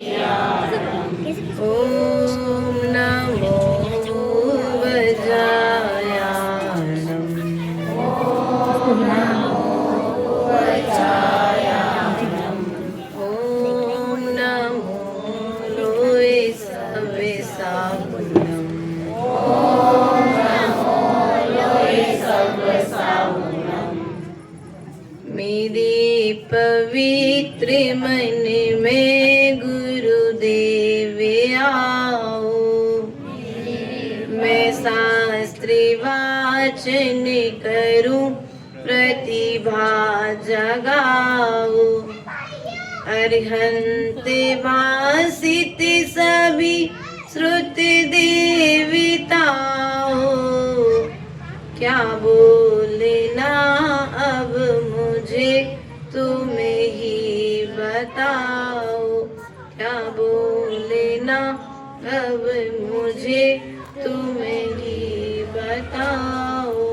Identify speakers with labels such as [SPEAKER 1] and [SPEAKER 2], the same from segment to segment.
[SPEAKER 1] ॐ नमो वज्रायाणम् ॐ नमो लोये सवेसागुणम् मेरे पवित्र मन में गुरुदेव आओ, मैं शास्त्र वाचन करूं, प्रतिभा जगाओ। अरहंत भासित सभी श्रुति देवताओं, क्या बोलना अब मुझे तुम्हें ही बताओ, क्या बोलना अब मुझे तुम्हें ही बताओ।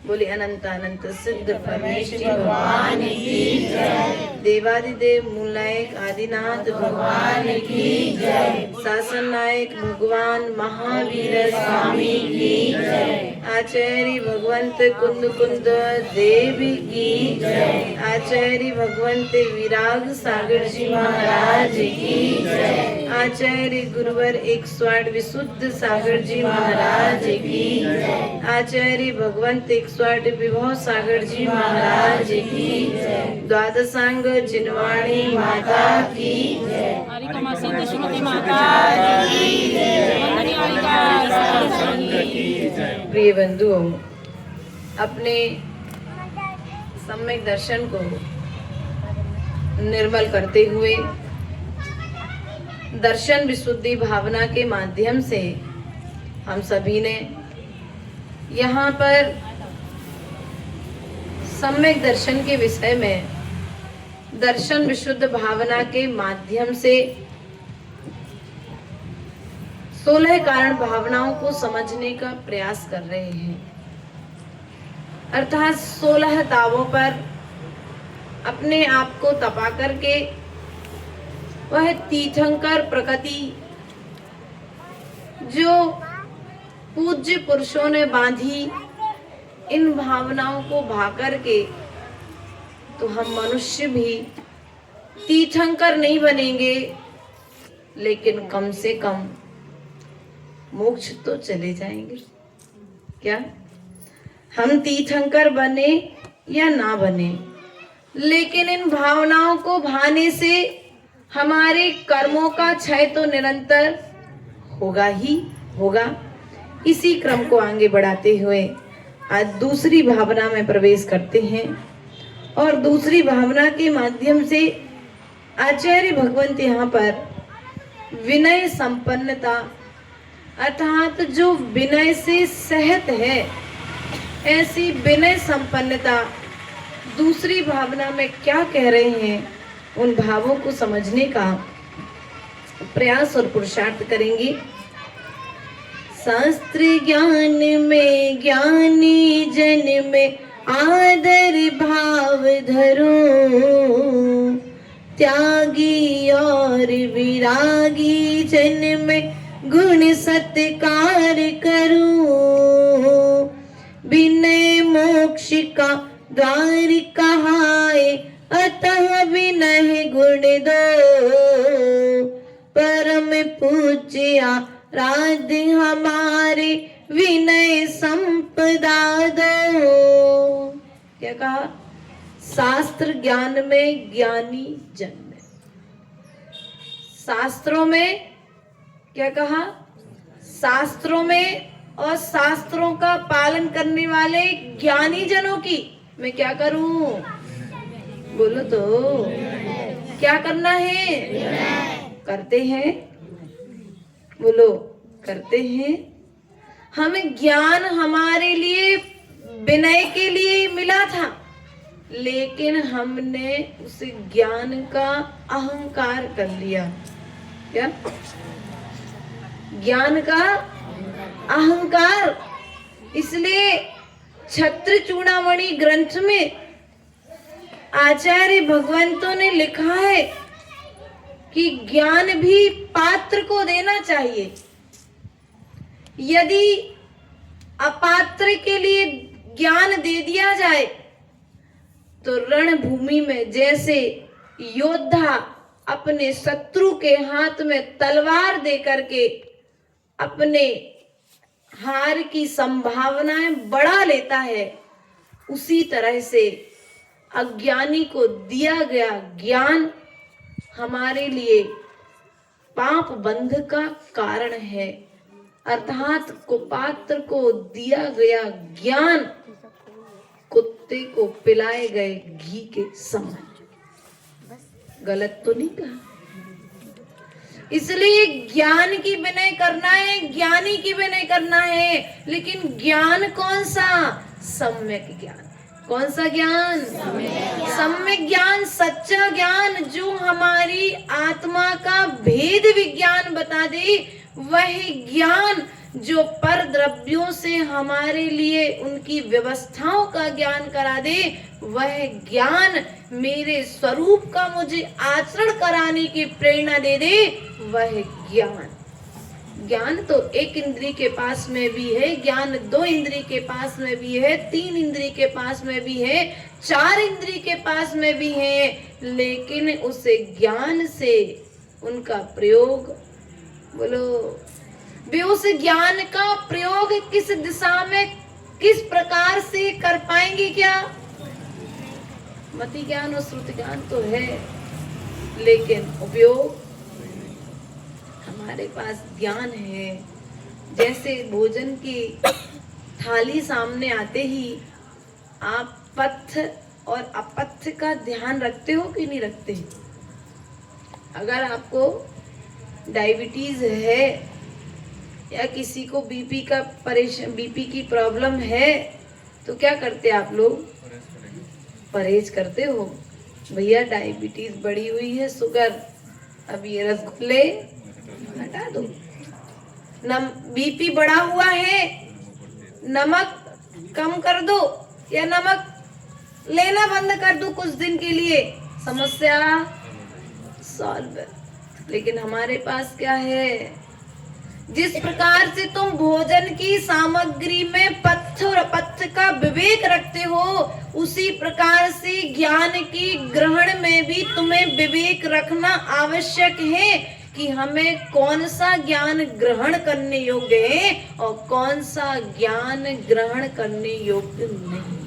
[SPEAKER 1] बोले अनंत अनंत सिद्ध परमेश्वरी भगवान की जय। देवादिदेव मूलायक आदिनाथ भगवान की जय। शासन नायक भगवान महावीर स्वामी की जय। आचार्य भगवंत कुंद कुंद देवी की जय। आचार्य भगवंत विराग सागर जी महाराज की जय। आचार्य गुरुवर 108 विशुद्ध सागर जी महाराज की जय। आचार्य भगवंत 108 विभव सागर जी महाराज की जय। द्वादशांग चिन्वाणी माता की जय। प्रिय बंधुओं, अपने सम्यक दर्शन को निर्मल करते हुए दर्शन विशुद्धि भावना के माध्यम से हम सभी ने यहाँ पर सम्यक दर्शन के विषय में दर्शन विशुद्ध भावना के माध्यम से 16 कारण भावनाओं को समझने का प्रयास कर रहे हैं। अर्थात 16 तावों पर अपने आप को तपा करके वह तीर्थंकर प्रकृति जो पूज्य पुरुषों ने बांधी, इन भावनाओं को भा करके तो हम मनुष्य भी तीर्थंकर नहीं बनेंगे, लेकिन कम से कम मोक्ष तो चले जाएंगे। क्या हम तीर्थंकर बने या ना बने, लेकिन इन भावनाओं को भाने से हमारे कर्मों का क्षय तो निरंतर होगा ही होगा। इसी क्रम को आगे बढ़ाते हुए आज दूसरी भावना में प्रवेश करते हैं और दूसरी भावना के माध्यम से आचार्य भगवंत यहाँ पर विनय संपन्नता अर्थात जो विनय से सहत है, ऐसी विनय संपन्नता दूसरी भावना में क्या कह रहे हैं, उन भावों को समझने का प्रयास और पुरुषार्थ करेंगे। शास्त्र ज्ञान में ज्ञानी जन में आदर भाव धरो, त्यागी और विरागी जन में गुण सत्कार करूं, विनय मोक्ष का द्वार कहाए, अतः विनय गुण दो, परम पूज्य राधे हमारे विनय संपदा दो। क्या कहा? शास्त्र ज्ञान में ज्ञानी जन में, शास्त्रों में क्या कहा? शास्त्रों में और शास्त्रों का पालन करने वाले ज्ञानी जनों की मैं क्या करूं? बोलो तो, क्या करना है? करते हैं, बोलो करते हैं। हमें ज्ञान हमारे लिए विनय के लिए मिला था, लेकिन हमने उस ज्ञान का अहंकार कर लिया। क्या? ज्ञान का अहंकार। इसलिए छत्र चूड़ामणि ग्रंथ में आचार्य भगवंतों ने लिखा है कि ज्ञान भी पात्र को देना चाहिए। यदि अपात्र के लिए ज्ञान दे दिया जाए तो रणभूमि में जैसे योद्धा अपने शत्रु के हाथ में तलवार दे करके अपने हार की संभावनाएं बढ़ा लेता है, उसी तरह से अज्ञानी को दिया गया ज्ञान हमारे लिए पाप बंध का कारण है। अर्थात कुपात्र को दिया गया ज्ञान कुत्ते को पिलाए गए घी के समान। गलत तो नहीं कहा? इसलिए ज्ञान की विनय करना है, ज्ञानी की विनय करना है। लेकिन ज्ञान कौन सा? सम्यक ज्ञान। कौन सा ज्ञान? सम्यक ज्ञान, सच्चा ज्ञान, जो हमारी आत्मा का भेद विज्ञान बता दे। वह ज्ञान जो पर द्रव्यों से हमारे लिए उनकी व्यवस्थाओं का ज्ञान करा दे, वह ज्ञान मेरे स्वरूप का मुझे आचरण कराने की प्रेरणा दे दे, वह ज्ञान। ज्ञान तो एक इंद्री के पास में भी है, ज्ञान 2 इंद्री के पास में भी है, 3 इंद्री के पास में भी है, 4 इंद्री के पास में भी है। लेकिन उस ज्ञान से उनका प्रयोग, बोलो, वे उस ज्ञान का प्रयोग किस दिशा में किस प्रकार से कर पाएंगे? क्या मति ज्ञान और श्रुति ज्ञान तो है, लेकिन उपयोग हमारे पास ज्ञान है। जैसे भोजन की थाली सामने आते ही आप पथ्य और अपथ्य का ध्यान रखते हो कि नहीं रखते? अगर आपको डायबिटीज है या किसी को बीपी की प्रॉब्लम है तो क्या करते आप लोग? परहेज करते हो। भैया डायबिटीज बढ़ी हुई है, शुगर, अब ये रसगुल्ले हटा दो। बीपी बढ़ा हुआ है, नमक कम कर दो या नमक लेना बंद कर दो कुछ दिन के लिए, समस्या सॉल्व। लेकिन हमारे पास क्या है? जिस प्रकार से तुम भोजन की सामग्री में पथ्य और अपथ्य का विवेक रखते हो, उसी प्रकार से ज्ञान की ग्रहण में भी तुम्हें विवेक रखना आवश्यक है कि हमें कौन सा ज्ञान ग्रहण करने योग्य है और कौन सा ज्ञान ग्रहण करने योग्य नहीं।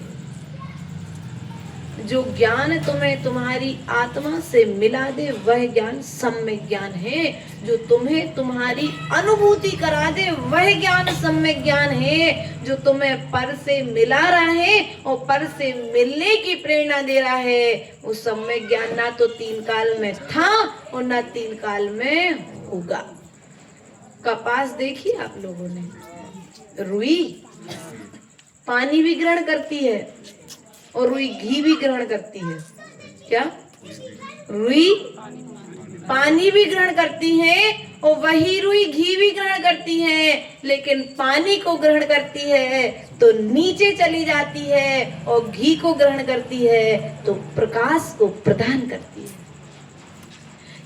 [SPEAKER 1] जो ज्ञान तुम्हें तुम्हारी आत्मा से मिला दे वह ज्ञान सम्यक ज्ञान है। जो तुम्हें तुम्हारी अनुभूति करा दे वह ज्ञान सम्यक ज्ञान है। जो तुम्हें पर से मिला रहा है और पर से मिलने की प्रेरणा दे रहा है, वो सम्यक ज्ञान ना तो 3 काल में था और ना 3 काल में होगा। कपास देखी आप लोगों ने? रुई पानी भी ग्रहण करती है और रुई घी भी ग्रहण करती है। क्या? रुई पानी भी ग्रहण करती है और वही रुई घी भी ग्रहण करती है, लेकिन पानी को ग्रहण करती है तो नीचे चली जाती है और घी को ग्रहण करती है तो प्रकाश को प्रदान करती है।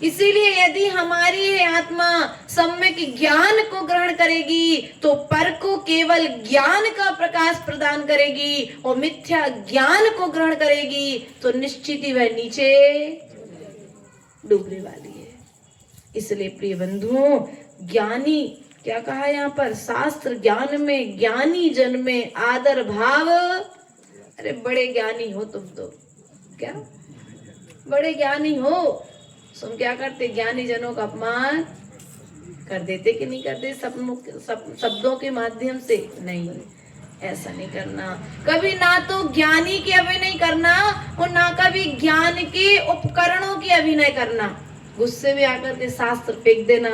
[SPEAKER 1] इसीलिए यदि हमारी आत्मा सम्यक ज्ञान को ग्रहण करेगी तो पर को केवल ज्ञान का प्रकाश प्रदान करेगी और मिथ्या ज्ञान को ग्रहण करेगी तो निश्चित ही वह नीचे डूबने वाली है। इसलिए प्रिय बंधुओं, ज्ञानी क्या कहा यहाँ पर? शास्त्र ज्ञान में ज्ञानी जन में आदर भाव। अरे बड़े ज्ञानी हो तुम तो, क्या बड़े ज्ञानी हो, तुम क्या करते? ज्ञानी जनों का अपमान कर देते कि नहीं करते? शब्दों के माध्यम से? नहीं, ऐसा नहीं करना। कभी ना तो ज्ञानी की अभिनय करना और ना कभी ज्ञान के उपकरणों की अभिनय करना। गुस्से में आकर के शास्त्र फेंक देना,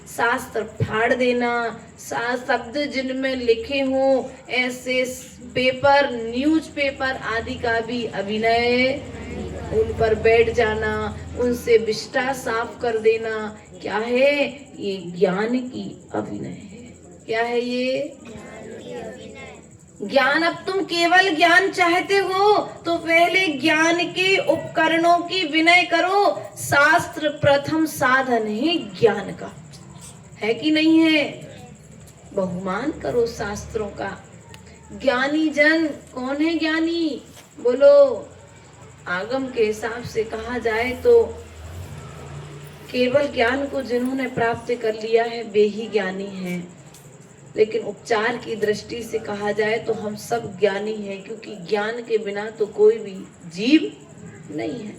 [SPEAKER 1] शास्त्र फाड़ देना, शब्द जिनमें लिखे हों ऐसे पेपर, न्यूज़पेपर आदि का भी अभिनय, उन पर बैठ जाना, उनसे विष्ठा साफ कर देना, क्या है ये? ज्ञान की अभिनय है। क्या है ये? ज्ञान, अब तुम केवल ज्ञान चाहते हो तो पहले ज्ञान के उपकरणों की विनय करो। शास्त्र प्रथम साधन है ज्ञान का, है कि नहीं है? बहुमान करो शास्त्रों का। ज्ञानी जन कौन है? ज्ञानी बोलो। आगम के हिसाब से कहा जाए तो केवल ज्ञान को जिन्होंने प्राप्त कर लिया है वे ही ज्ञानी हैं। लेकिन उपचार की दृष्टि से कहा जाए तो हम सब ज्ञानी हैं, क्योंकि ज्ञान के बिना तो कोई भी जीव नहीं है।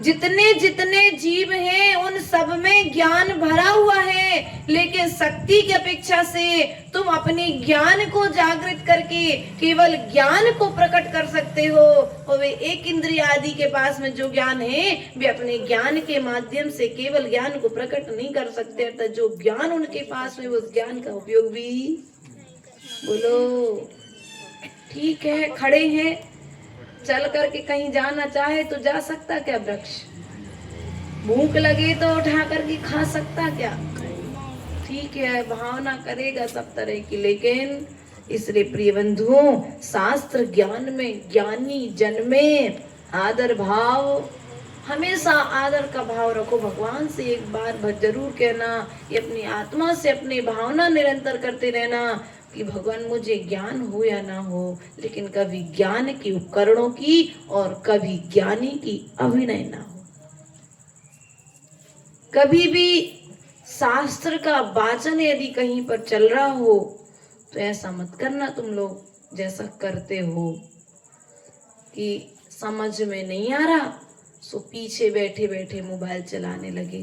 [SPEAKER 1] जितने जितने जीव हैं उन सब में ज्ञान भरा हुआ है, लेकिन शक्ति की अपेक्षा से तुम अपने ज्ञान को जागृत करके केवल ज्ञान को प्रकट कर सकते हो। और वे एक इंद्रिय आदि के पास में जो ज्ञान है वे अपने ज्ञान के माध्यम से केवल ज्ञान को प्रकट नहीं कर सकते, अर्थात जो ज्ञान उनके पास में उस ज्ञान का उपयोग भी, बोलो ठीक है। खड़े हैं, चल करके कहीं जाना चाहे तो जा सकता क्या वृक्ष? भूख लगे तो उठा करके खा सकता क्या? ठीक है, भावना करेगा सब तरह की। लेकिन इसलिए प्रिय बंधुओं, शास्त्र ज्ञान में ज्ञानी जन में आदर भाव, हमेशा आदर का भाव रखो। भगवान से एक बार जरूर कहना, ये अपनी आत्मा से अपनी भावना निरंतर करते रहना कि भगवान मुझे ज्ञान हो या ना हो, लेकिन कभी ज्ञान के उपकरणों की और कभी ज्ञानी की अभिनय ना हो। कभी भी शास्त्र का वाचन यदि कहीं पर चल रहा हो तो ऐसा मत करना तुम लोग जैसा करते हो कि समझ में नहीं आ रहा सो पीछे बैठे बैठे मोबाइल चलाने लगे,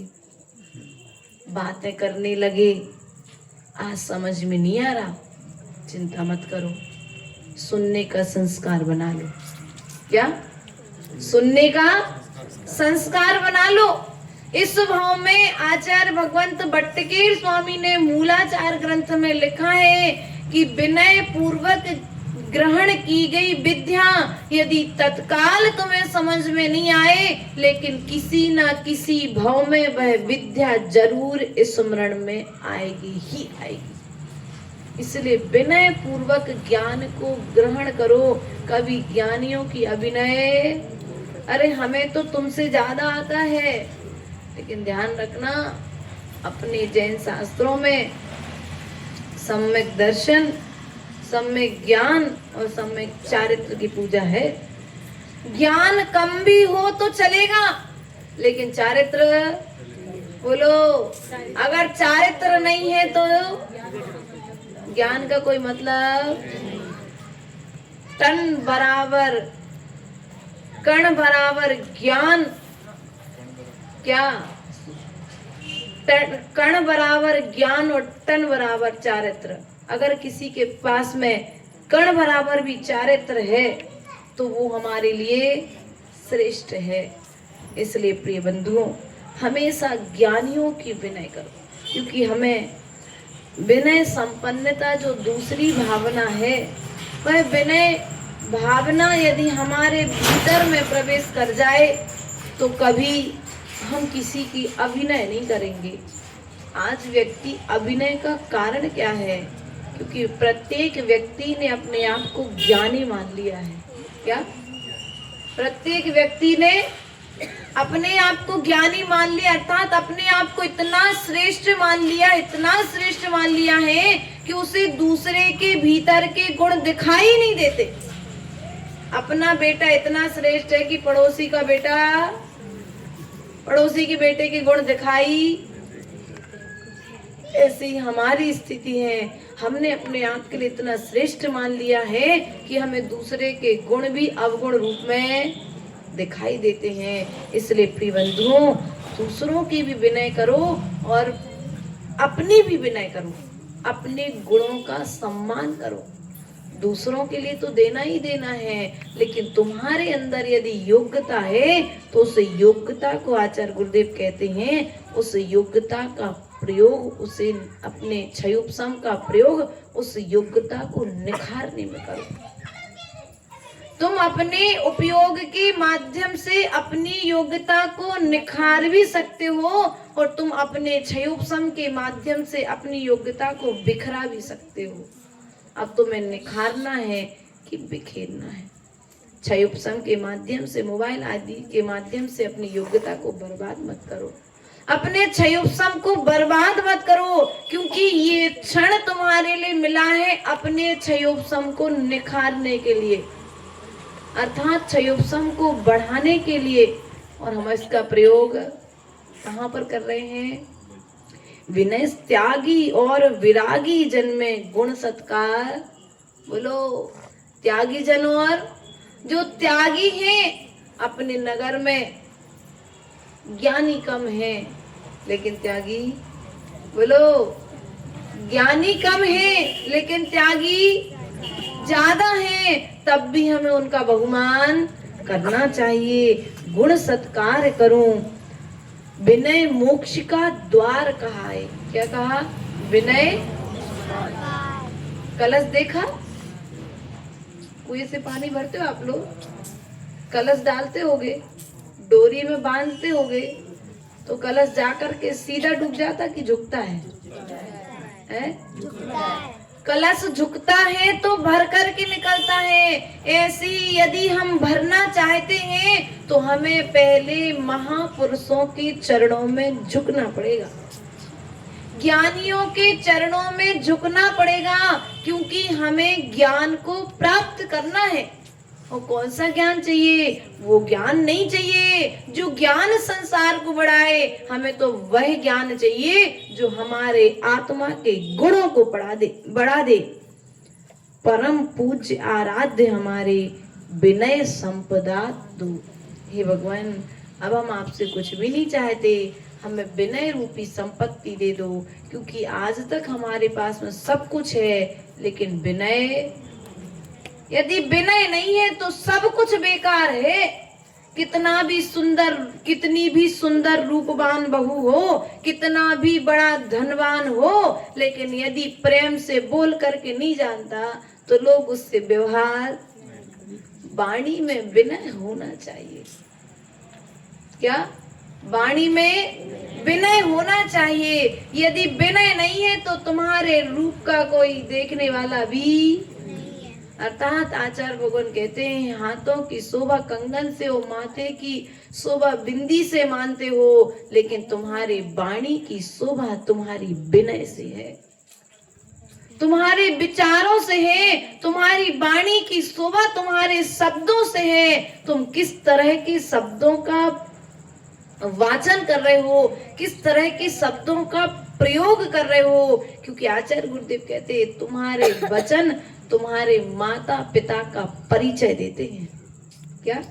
[SPEAKER 1] बातें करने लगे। आज समझ में नहीं आ रहा, चिंता मत करो, सुनने का संस्कार बना लो। क्या? सुनने का संस्कार बना लो। इस भाव में आचार्य भगवंत भट्टकेर स्वामी ने मूलाचार ग्रंथ में लिखा है कि विनय पूर्वक ग्रहण की गई विद्या यदि तत्काल तुम्हें समझ में नहीं आए, लेकिन किसी ना किसी भाव में वह विद्या जरूर स्मरण में आएगी ही आएगी। इसलिए विनय पूर्वक ज्ञान को ग्रहण करो। कभी ज्ञानियों की अभिनय, अरे हमें तो तुमसे ज्यादा आता है, लेकिन ध्यान रखना अपने जैन शास्त्रों में सम्यक दर्शन, सम्यक ज्ञान और सम्यक चारित्र की पूजा है। ज्ञान कम भी हो तो चलेगा, लेकिन चारित्र, बोलो, अगर चारित्र नहीं है तो ज्ञान का कोई मतलब। टन बराबर कण बराबर ज्ञान, क्या? कण बराबर ज्ञान और टन बराबर चारित्र। अगर किसी के पास में कण बराबर भी चारित्र है तो वो हमारे लिए श्रेष्ठ है। इसलिए प्रिय बंधुओं, हमेशा ज्ञानियों की विनय करो, क्योंकि हमें विनय संपन्नता जो दूसरी भावना है, वह विनय भावना यदि हमारे भीतर में प्रवेश कर जाए तो कभी हम किसी की अभिनय नहीं करेंगे। आज व्यक्ति अभिनय का कारण क्या है? क्योंकि प्रत्येक व्यक्ति ने अपने आप को ज्ञानी मान लिया है। क्या? प्रत्येक व्यक्ति ने अपने आप को ज्ञानी मान लिया, अर्थात अपने आप को इतना श्रेष्ठ मान लिया, इतना श्रेष्ठ मान लिया है कि उसे दूसरे के भीतर के गुण दिखाई नहीं देते। अपना बेटा इतना श्रेष्ठ है कि पड़ोसी का बेटा, पड़ोसी के बेटे के गुण दिखाई, ऐसी हमारी स्थिति है। हमने अपने आप के लिए इतना श्रेष्ठ मान लिया है कि हमें दूसरे के गुण भी अवगुण रूप में दिखाई देते हैं। इसलिए प्रिय बंधुओं, दूसरों की भी विनय करो और अपनी भी विनय करो, अपने गुणों का सम्मान करो। दूसरों के लिए तो देना ही देना है, लेकिन तुम्हारे अंदर यदि योग्यता है तो उस योग्यता को आचार्य गुरुदेव कहते हैं, उस योग्यता का प्रयोग, उसे अपने क्षयोपशम का प्रयोग उस योग्यता को निखारने में करो। तुम अपने उपयोग के माध्यम से अपनी योग्यता को निखार भी सकते हो और तुम अपने क्षयोपशम के माध्यम से अपनी योग्यता को बिखरा भी सकते हो। अब तुम्हें निखारना है कि बिखेरना है। क्षय उपशम के माध्यम से, मोबाइल आदि के माध्यम से अपनी योग्यता को बर्बाद मत करो, अपने क्षय उपशम को बर्बाद मत करो, क्योंकि ये क्षण तुम्हारे लिए मिला है अपने क्षय उपशम को निखारने के लिए, अर्थात क्षय उपशम को बढ़ाने के लिए। और हम इसका प्रयोग कहाँ पर कर रहे हैं? विनय त्यागी और विरागी जन में गुण सत्कार। बोलो, त्यागी जन और जो त्यागी हैं अपने नगर में, ज्ञानी कम है लेकिन त्यागी, बोलो, ज्ञानी कम है लेकिन त्यागी ज्यादा है, तब भी हमें उनका बहुमान करना चाहिए, गुण सत्कार करूं। विनय मोक्ष का द्वार कहा है। क्या कहा? विनय। कलश देखा? कुएं से पानी भरते हो आप लोग, कलश डालते होगे, डोरी में बांधते होगे, तो कलश जाकर के सीधा डूब जाता कि झुकता है? कलश झुकता है तो भर कर के निकलता है। ऐसी यदि हम भरना चाहते हैं तो हमें पहले महापुरुषों के चरणों में झुकना पड़ेगा, ज्ञानियों के चरणों में झुकना पड़ेगा, क्योंकि हमें ज्ञान को प्राप्त करना है। और कौन सा ज्ञान चाहिए? वो ज्ञान नहीं चाहिए जो ज्ञान संसार को बढ़ाए, हमें तो वह ज्ञान चाहिए जो हमारे आत्मा के गुणों को बढ़ा दे। परम पूज्य आराध्य हमारे विनय संपदा दो। हे भगवान, अब हम आपसे कुछ भी नहीं चाहते, हमें विनय रूपी संपत्ति दे दो, क्योंकि आज तक हमारे पास में सब कुछ है, लेकिन विनय, यदि विनय नहीं है तो सब कुछ बेकार है। कितना भी सुंदर, कितनी भी सुंदर रूपवान बहू हो, कितना भी बड़ा धनवान हो, लेकिन यदि प्रेम से बोल करके नहीं जानता तो लोग उससे व्यवहार, वाणी में विनय होना चाहिए। क्या? वाणी में विनय होना चाहिए। यदि विनय नहीं है तो तुम्हारे रूप का कोई देखने वाला भी, अर्थात आचार्य भगवान कहते हैं, हाथों की शोभा कंगन से हो, माथे की शोभा बिंदी से मानते हो, लेकिन तुम्हारी वाणी की शोभा तुम्हारी विनय से है, तुम्हारे विचारों से है, तुम्हारी वाणी की शोभा तुम्हारे शब्दों से है। तुम किस तरह के शब्दों का वाचन कर रहे हो, किस तरह के शब्दों का प्रयोग कर रहे हो, क्योंकि आचार्य गुरुदेव कहते हैं तुम्हारे वचन तुम्हारे माता पिता का परिचय देते हैं। क्या?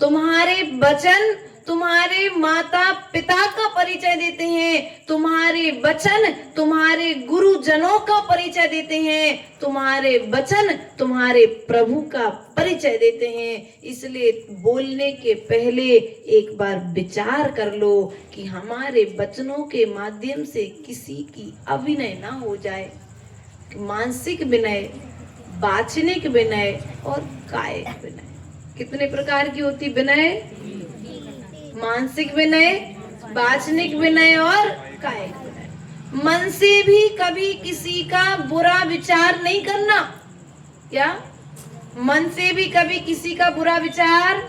[SPEAKER 1] तुम्हारे वचन तुम्हारे माता पिता का परिचय देते हैं, तुम्हारे वचन तुम्हारे गुरुजनों का परिचय देते हैं, तुम्हारे वचन तुम्हारे प्रभु का परिचय देते हैं। इसलिए बोलने के पहले एक बार विचार कर लो कि हमारे वचनों के माध्यम से किसी की अविनय ना हो जाए। मानसिक विनय, वाचनिक विनय और कायिक विनय। कितने प्रकार की होती विनय? मानसिक विनय, वाचनिक विनय और कायिक विनय। मन से भी कभी किसी का बुरा विचार नहीं करना। क्या? मन से भी कभी किसी का बुरा विचार,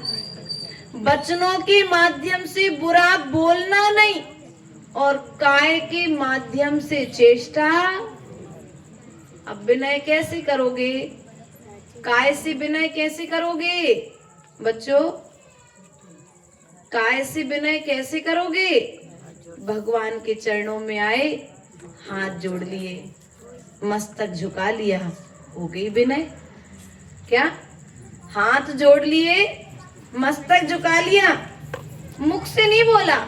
[SPEAKER 1] वचनों के माध्यम से बुरा बोलना नहीं, और काय के माध्यम से चेष्टा। अब विनय कैसे करोगे? काय से विनय कैसे करोगे बच्चों? काय से विनय कैसे करोगे? भगवान के चरणों में आए, हाथ जोड़ लिए, मस्तक झुका लिया, हो गई विनय। क्या? हाथ जोड़ लिए, मस्तक झुका लिया, मुख से नहीं बोला,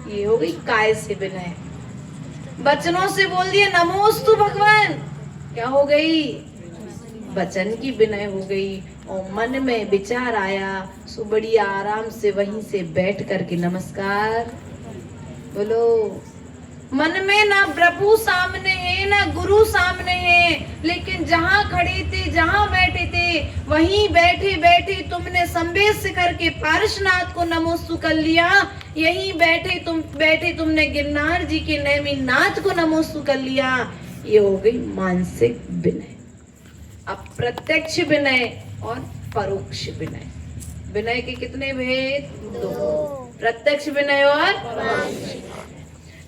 [SPEAKER 1] ये हो गई काय से विनय। वचनों से बोल दिया नमोस्तु भगवान, क्या हो गई? वचन की विनय हो गई। और मन में विचार आया, सो बढ़िया आराम से वहीं से बैठ करके नमस्कार बोलो। मन में ना प्रभु सामने है ना गुरु सामने है, लेकिन जहाँ खड़े थे, जहाँ बैठे थे, वहीं बैठे बैठे तुमने संवेद से करके पार्श्वनाथ को नमोस्तु कर लिया। यहीं बैठे तुमने गिरनार जी के नेमिनाथ को नमोस्तु कर लिया। ये हो गई मानसिक विनय। अब प्रत्यक्ष विनय और परोक्ष विनय। विनय के कितने भेद? दो। प्रत्यक्ष विनय और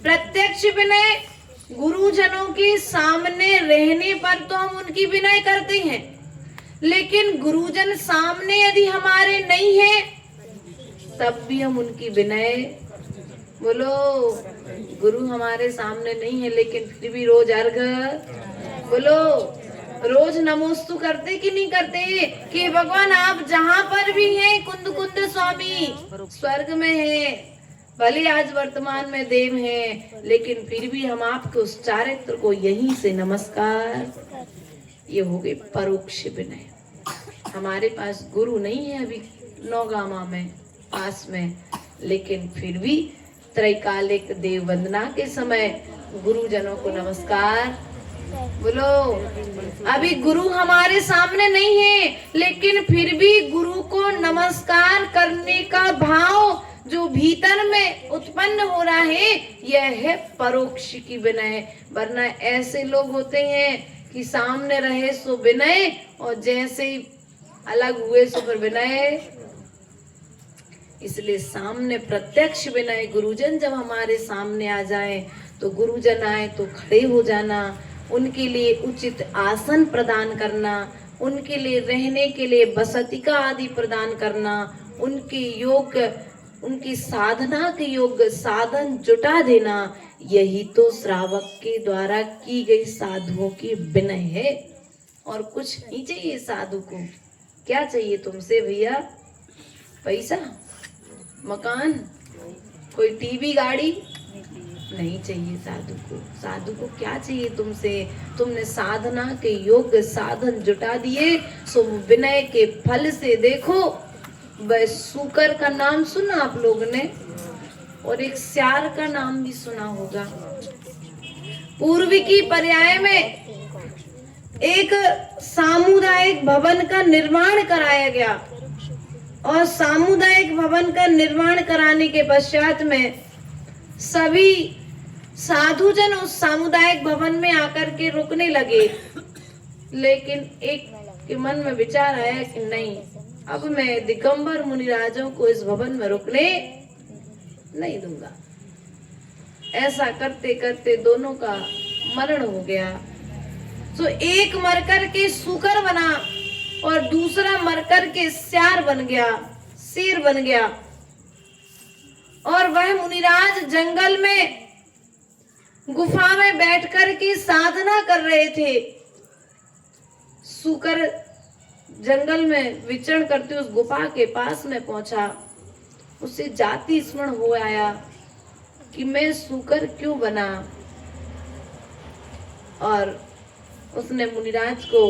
[SPEAKER 1] प्रत्यक्ष विनय गुरुजनों के सामने रहने पर तो हम उनकी विनय करते हैं, लेकिन गुरुजन सामने यदि हमारे नहीं है तब भी हम उनकी विनय, बोलो, गुरु हमारे सामने नहीं है लेकिन फिर भी रोज अर्घ, बोलो, रोज नमोस्तु करते कि नहीं करते कि भगवान आप जहाँ पर भी हैं, कुंद कुंद स्वामी स्वर्ग में है, भले आज वर्तमान में देव हैं, लेकिन फिर भी हम आपके उस चारित्र को यहीं से नमस्कार। ये हो गए परोक्ष विनय। हमारे पास गुरु नहीं है अभी नौगामा में पास में, लेकिन फिर भी त्रैकालिक देव वंदना के समय गुरुजनों को नमस्कार। बोलो, अभी गुरु हमारे सामने नहीं है लेकिन फिर भी गुरु को नमस्कार करने का भाव जो भीतर में उत्पन्न हो रहा है, यह है परोक्ष की विनय। वरना ऐसे लोग होते हैं कि सामने रहे सो विनय और जैसे ही अलग हुए सो फिर विनय। इसलिए सामने प्रत्यक्ष विनय, गुरुजन जब हमारे सामने आ जाए तो गुरुजन आए तो खड़े हो जाना, उनके लिए उचित आसन प्रदान करना, उनके लिए रहने के लिए बसतिका आदि प्रदान करना, उनके योग, उनकी साधना के योग साधन जुटा देना, यही तो श्रावक के द्वारा की गई साधुओं की विनय है। और कुछ नहीं चाहिए साधु को। क्या चाहिए तुमसे भैया? पैसा, मकान, कोई टीवी, गाड़ी नहीं चाहिए साधु को। साधु को क्या चाहिए तुमसे? तुमने साधना के योग साधन जुटा दिए, सो विनय के फल से देखो। वह सूकर का नाम सुना आप लोगों ने, और एक स्यार का नाम भी सुना होगा। पूर्व की पर्याय में एक सामुदायिक भवन का निर्माण कराया गया, और सामुदायिक भवन का निर्माण कराने के पश्चात में सभी साधुजन उस सामुदायिक भवन में आकर के रुकने लगे। लेकिन एक के मन में विचार आया कि नहीं, अब मैं दिगंबर मुनिराजों को इस भवन में रुकने नहीं दूंगा। ऐसा करते करते दोनों का मरण हो गया। तो एक मरकर के सूकर बना और दूसरा मरकर के स्यार बन गया, शेर बन गया। और वह मुनिराज जंगल में गुफा में बैठकर के साधना कर रहे थे। सूकर जंगल में विचरण करते उस गुफा के पास में पहुंचा। उसे जाति स्मरण हो आया कि मैं सूकर क्यों बना, और उसने मुनिराज को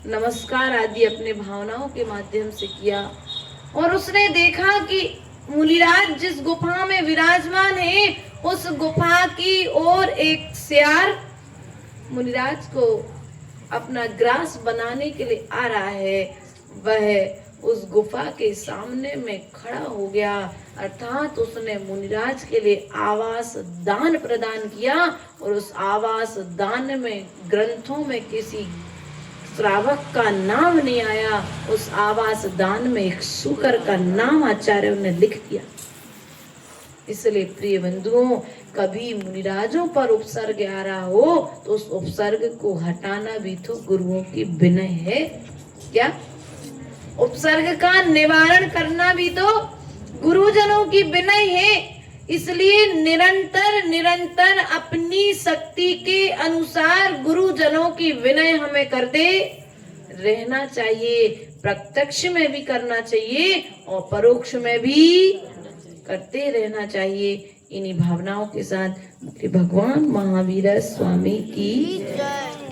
[SPEAKER 1] नमस्कार आदि अपने भावनाओं के माध्यम से किया। और उसने देखा कि मुनिराज जिस गुफा में विराजमान है, उस गुफा की ओर एक सियार मुनिराज को अपना ग्रास बनाने के लिए आ रहा है। वह उस गुफा के सामने में खड़ा हो गया, अर्थात उसने मुनिराज के लिए आवास दान प्रदान किया। और उस आवास दान में ग्रंथों में किसी श्रावक का नाम नहीं आया, उस आवास दान में एक सूकर का नाम आचार्यों ने लिख दिया। इसलिए प्रिय बंधुओं, कभी मुनिराजों पर उपसर्ग आ रहा हो तो उस उपसर्ग को हटाना भी तो गुरुओं की विनय है। क्या? उपसर्ग का निवारण करना भी तो गुरुजनों की विनय है। इसलिए निरंतर निरंतर अपनी शक्ति के अनुसार गुरुजनों की विनय हमें करते रहना चाहिए। प्रत्यक्ष में भी करना चाहिए और परोक्ष में भी करते रहना चाहिए। इन्हीं भावनाओं के साथ भगवान महावीर स्वामी की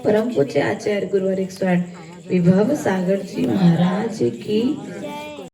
[SPEAKER 1] परम पूज्य आचार्य गुरुवर 108 विभव सागर जी महाराज की